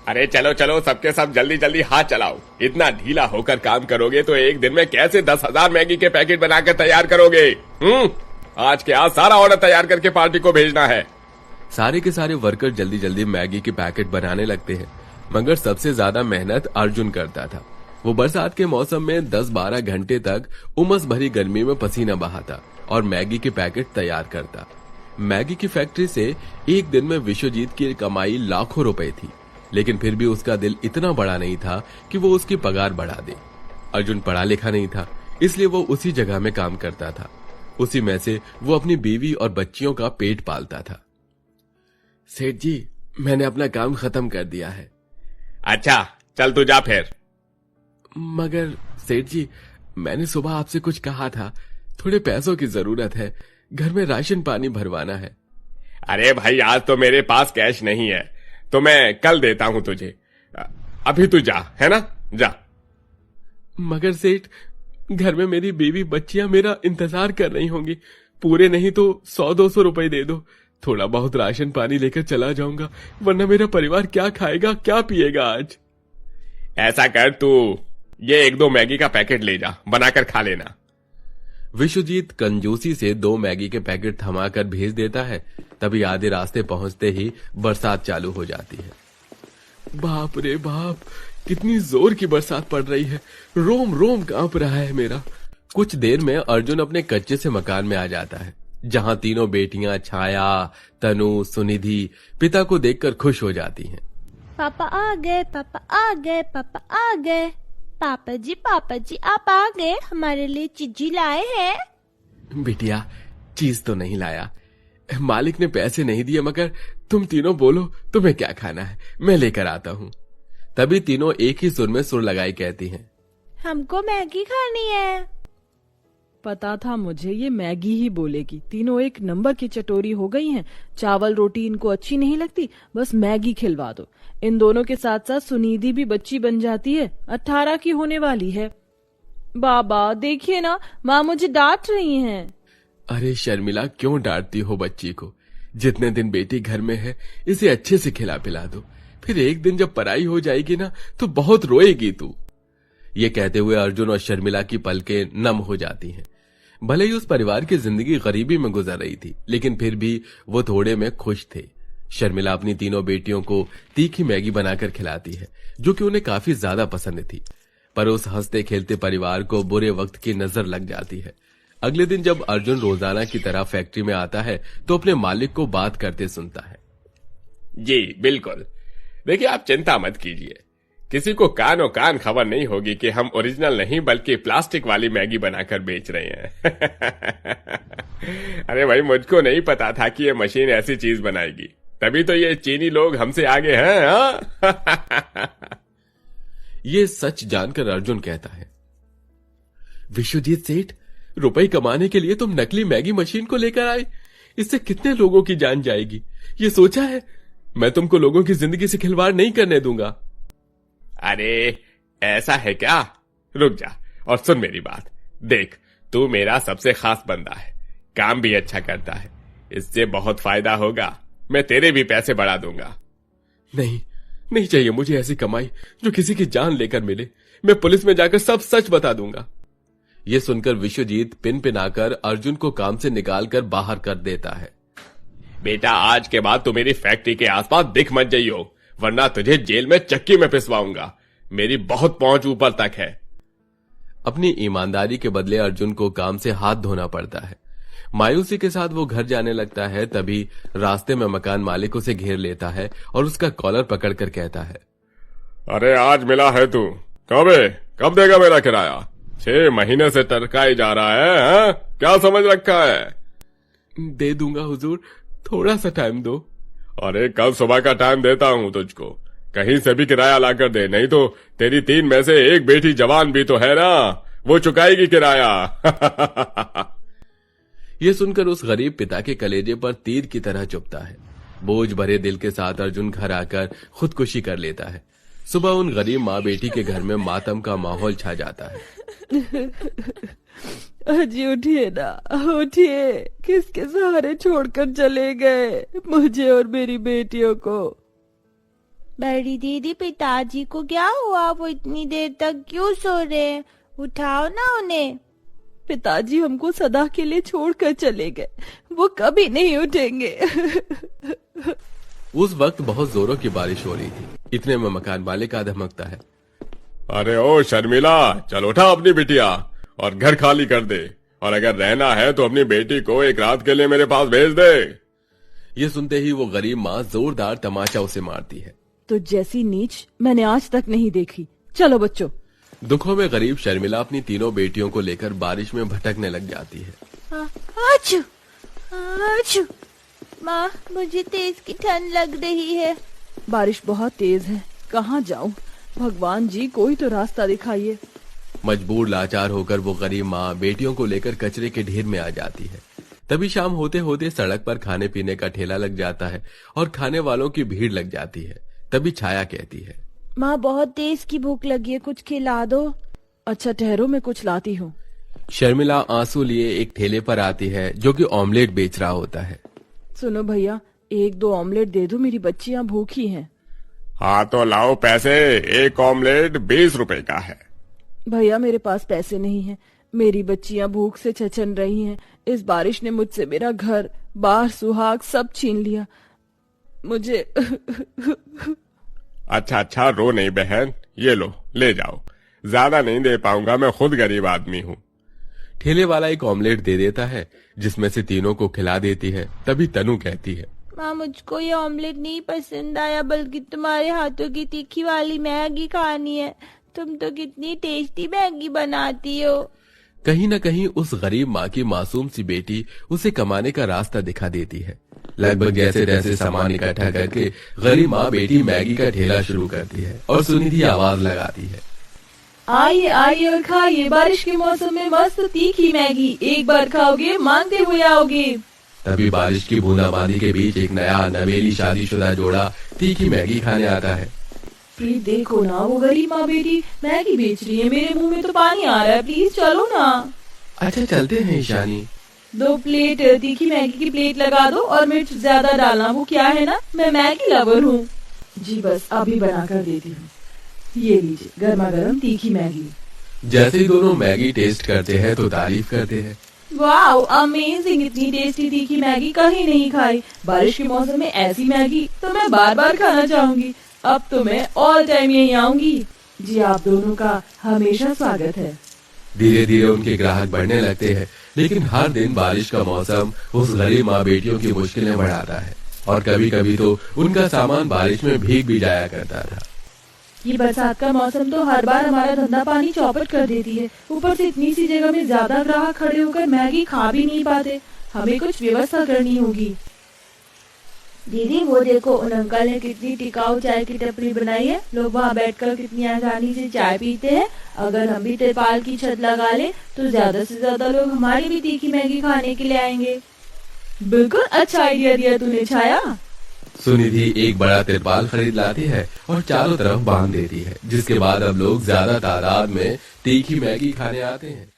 अरे चलो चलो, सबके सब जल्दी जल्दी हाथ चलाओ। इतना ढीला होकर काम करोगे तो एक दिन में कैसे 10,000 मैगी के पैकेट बनाकर तैयार करोगे? आज के आज सारा ऑर्डर तैयार करके पार्टी को भेजना है। सारे के सारे वर्कर जल्दी जल्दी मैगी के पैकेट बनाने लगते हैं, मगर सबसे ज्यादा मेहनत अर्जुन करता था। वो बरसात के मौसम में 10-12 घंटे तक उमस भरी गर्मी में पसीना बहाता और मैगी के पैकेट तैयार करता। मैगी की फैक्ट्री से एक दिन में विश्वजीत की कमाई लाखों रुपए थी, लेकिन फिर भी उसका दिल इतना बड़ा नहीं था कि वो उसकी पगार बढ़ा दे। अर्जुन पढ़ा लिखा नहीं था, इसलिए वो उसी जगह में काम करता था। उसी में से वो अपनी बीवी और बच्चियों का पेट पालता था। सेठ जी, मैंने अपना काम खत्म कर दिया है। अच्छा, चल तू जा फिर। मगर सेठ जी, मैंने सुबह आपसे कुछ कहा था, थोड़े पैसों की जरूरत है, घर में राशन पानी भरवाना है। अरे भाई, आज तो मेरे पास कैश नहीं है, तो मैं कल देता हूं तुझे। अभी तू जा, है ना? जा। मगर सेठ, घर में मेरी बीवी बच्चियां मेरा इंतजार कर रही होंगी। पूरे नहीं तो 100-200 रुपए दे दो, थोड़ा बहुत राशन पानी लेकर चला जाऊंगा, वरना मेरा परिवार क्या खाएगा, क्या पिएगा आज। ऐसा कर, तू ये 1-2 मैगी का पैकेट ले जा, बनाकर खा लेना। विश्वजीत कंजूसी से 2 मैगी के पैकेट थमाकर भेज देता है। तभी आधे रास्ते पहुंचते ही बरसात चालू हो जाती है। बाप रे बाप, कितनी जोर की बरसात पड़ रही है, रोम रोम कांप रहा है मेरा। कुछ देर में अर्जुन अपने कच्चे से मकान में आ जाता है, जहां तीनों बेटियां छाया, तनु, सुनिधि पिता को देखकर खुश हो जाती हैं। पापा आ गए, पापा आ गए, पापा आ गए। पापा जी आप आ गए, हमारे लिए चीजी लाए हैं। बिटिया, चीज तो नहीं लाया, मालिक ने पैसे नहीं दिए, मगर तुम तीनों बोलो तुम्हें क्या खाना है, मैं लेकर आता हूँ। तभी तीनों एक ही सुर में सुर लगाई कहती हैं, हमको मैगी खानी है। पता था मुझे ये मैगी ही बोलेगी। तीनों एक नंबर की चटोरी हो गई हैं। चावल रोटी इनको अच्छी नहीं लगती, बस मैगी खिलवा दो। इन दोनों के साथ साथ सुनिधि भी बच्ची बन जाती है, 18 की होने वाली है। बाबा देखिए ना, माँ मुझे डांट रही हैं। अरे शर्मिला, क्यों डांटती हो बच्ची को? जितने दिन बेटी घर में है, इसे अच्छे से खिला पिला दो, फिर एक दिन जब पराई हो जाएगी ना तो बहुत रोएगी तू। ये कहते हुए अर्जुन और शर्मिला की पलकें नम हो जाती हैं। भले ही उस परिवार की जिंदगी गरीबी में गुजर रही थी, लेकिन फिर भी वो थोड़े में खुश थे। शर्मिला अपनी तीनों बेटियों को तीखी मैगी बनाकर खिलाती है, जो कि उन्हें काफी ज्यादा पसंद थी। पर उस हंसते खेलते परिवार को बुरे वक्त की नजर लग जाती है। अगले दिन जब अर्जुन रोजाना की तरह फैक्ट्री में आता है तो अपने मालिक को बात करते सुनता है। जी बिल्कुल, देखिए आप चिंता मत कीजिए, किसी को कानो कान खबर नहीं होगी कि हम ओरिजिनल नहीं बल्कि प्लास्टिक वाली मैगी बनाकर बेच रहे हैं। अरे भाई, मुझको नहीं पता था कि ये मशीन ऐसी चीज बनाएगी, तभी तो ये चीनी लोग हमसे आगे हैं। हाँ? ये सच जानकर अर्जुन कहता है, विश्वजीत सेठ, रुपए कमाने के लिए तुम नकली मैगी मशीन को लेकर आए, इससे कितने लोगों की जान जाएगी, ये सोचा है? मैं तुमको लोगों की जिंदगी से खिलवाड़ नहीं करने दूंगा। अरे ऐसा है क्या? रुक जा और सुन मेरी बात। देख, तू मेरा सबसे खास बंदा है, काम भी अच्छा करता है, इससे बहुत फायदा होगा, मैं तेरे भी पैसे बढ़ा दूंगा। नहीं चाहिए मुझे ऐसी कमाई जो किसी की जान लेकर मिले, मैं पुलिस में जाकर सब सच बता दूंगा। ये सुनकर विश्वजीत पिन पिनाकर अर्जुन को काम से निकालकर बाहर कर देता है। बेटा, आज के बाद तू मेरी फैक्ट्री के आसपास दिख मत जाइयो, वरना तुझे जेल में चक्की में पिसवाऊंगा, मेरी बहुत पहुंच ऊपर तक है। अपनी ईमानदारी के बदले अर्जुन को काम से हाथ धोना पड़ता है। मायूसी के साथ वो घर जाने लगता है, तभी रास्ते में मकान मालिक उसे घेर लेता है और उसका कॉलर पकड़कर कहता है, अरे आज मिला है तू, कब देगा मेरा किराया? 6 महीने से टरकाई जा रहा है, हा? क्या समझ रखा है? दे दूंगा हुजूर, थोड़ा सा टाइम दो। अरे कल सुबह का टाइम देता हूं तुझको, कहीं से भी किराया लाकर दे, नहीं तो तेरी 3 में से एक बेटी जवान भी तो है ना, वो चुकाएगी किराया। ये सुनकर उस गरीब पिता के कलेजे पर तीर की तरह चुभता है। बोझ भरे दिल के साथ अर्जुन घर आकर खुदकुशी कर लेता है। सुबह उन गरीब माँ बेटी के घर में मातम का माहौल छा जाता है। अजी उठिए ना, उठिए, किसके सहारे छोड़कर चले गए मुझे और मेरी बेटियों को? बड़ी दीदी, पिताजी को क्या हुआ? वो इतनी देर तक क्यों सो रहे हैं? उठाओ ना उन्हें। पिताजी हमको सदा के लिए छोड़कर चले गए, वो कभी नहीं उठेंगे। उस वक्त बहुत जोरों की बारिश हो रही थी। इतने में मकान मालिक आ धमकता है। अरे ओ शर्मिला, चल उठा अपनी बिटिया और घर खाली कर दे, और अगर रहना है तो अपनी बेटी को एक रात के लिए मेरे पास भेज दे। ये सुनते ही वो गरीब माँ जोरदार तमाचा उसे मारती है। तो जैसी नीच मैंने आज तक नहीं देखी। चलो बच्चों। दुखों में गरीब शर्मिला अपनी तीनों बेटियों को लेकर बारिश में भटकने लग जाती है। आचू, आचू। माँ, मुझे तेज की ठंड लग रही है। बारिश बहुत तेज है, कहाँ जाऊं? भगवान जी, कोई तो रास्ता दिखाइए। मजबूर लाचार होकर वो गरीब माँ बेटियों को लेकर कचरे के ढेर में आ जाती है। तभी शाम होते होते सड़क पर खाने पीने का ठेला लग जाता है और खाने वालों की भीड़ लग जाती है। तभी छाया कहती है, माँ, बहुत तेज की भूख लगी है, कुछ खिला दो। अच्छा ठहरो, मैं कुछ लाती हूँ। शर्मिला आंसू लिए एक ठेले पर आती है जो कि ऑमलेट बेच रहा होता है। सुनो भैया, 1-2 ऑमलेट दे दो, मेरी बच्चियाँ भूखी हैं। हाँ तो लाओ पैसे, एक ऑमलेट 20 रुपए का है। भैया मेरे पास पैसे नहीं हैं, मेरी बच्चियाँ भूख से छचन रही हैं। इस बारिश ने मुझसे मेरा घर बार सुहाग सब छीन लिया। मुझे अच्छा, रो नहीं बहन, ये लो, ले जाओ। ज्यादा नहीं दे पाऊंगा, मैं खुद गरीब आदमी हूँ। ठेले वाला एक ऑमलेट दे देता है जिसमें से तीनों को खिला देती है। तभी तनु कहती है, माँ, मुझको ये ऑमलेट नहीं पसंद आया, बल्कि तुम्हारे हाथों की तीखी वाली मैगी खानी है। तुम तो कितनी टेस्टी मैगी बनाती हो। कहीं न कहीं उस गरीब माँ की मासूम सी बेटी उसे कमाने का रास्ता दिखा देती है। लगभग जैसे तैसे सामान इकट्ठा करके गरीब माँ बेटी मैगी का ठेला शुरू करती है और सुनिधि आवाज लगाती है, आइए आइए और खाइए, बारिश के मौसम में मस्त तीखी मैगी, एक बार खाओगे मांगते हुए आओगे। तभी बारिश की बूंदाबांदी के बीच एक नया नवेली शादीशुदा जोड़ा तीखी मैगी खाने आता है। प्लीज देखो ना, वो गरीब माँ बेटी मैगी बेच रही है, मेरे मुंह में तो पानी आ रहा है, प्लीज चलो ना। अच्छा चलते हैं ईशानी। 2 प्लेट तीखी मैगी की प्लेट लगा दो और मिर्च ज्यादा डालना। वो क्या है ना, मैं मैगी लवर हूँ। जी बस अभी बना कर देती हूँ। ये लीजिए गर्मा गर्म तीखी मैगी। जैसे ही दोनों मैगी टेस्ट करते हैं तो तारीफ करते हैं, वाओ अमेजिंग, इतनी टेस्टी तीखी मैगी कहीं नहीं खाई। बारिश के मौसम में ऐसी मैगी तो मैं बार बार खाना चाहूंगी। अब तो मैं ऑल टाइम यहीं आऊंगी। जी आप दोनों का हमेशा स्वागत है। धीरे धीरे उनके ग्राहक बढ़ने लगते हैं, लेकिन हर दिन बारिश का मौसम उस गरीब माँ बेटियों की मुश्किलें बढ़ाता है और कभी कभी तो उनका सामान बारिश में भीग भी जाया करता था। ये बरसात का मौसम तो हर बार हमारा धंधा पानी चौपट कर देती है। ऊपर से इतनी सी जगह में ज्यादा ग्राहक खड़े होकर मैगी खा भी नहीं पाते। हमें कुछ व्यवस्था करनी होगी। दीदी, वो देखो, उन अंकल ने कितनी टिकाऊ चाय की टपरी बनाई है। लोग वहाँ बैठकर कितनी आसानी से चाय पीते हैं। अगर हम भी तिरपाल की छत लगा ले तो ज्यादा से ज्यादा लोग हमारी भी तीखी मैगी खाने के लिए आएंगे। बिल्कुल अच्छा आइडिया दिया तूने छाया। सुनिधि एक बड़ा तिरपाल खरीद लाती है और चारों तरफ बांध देती है, जिसके बाद अब लोग ज्यादा तादाद में तीखी मैगी खाने आते हैं।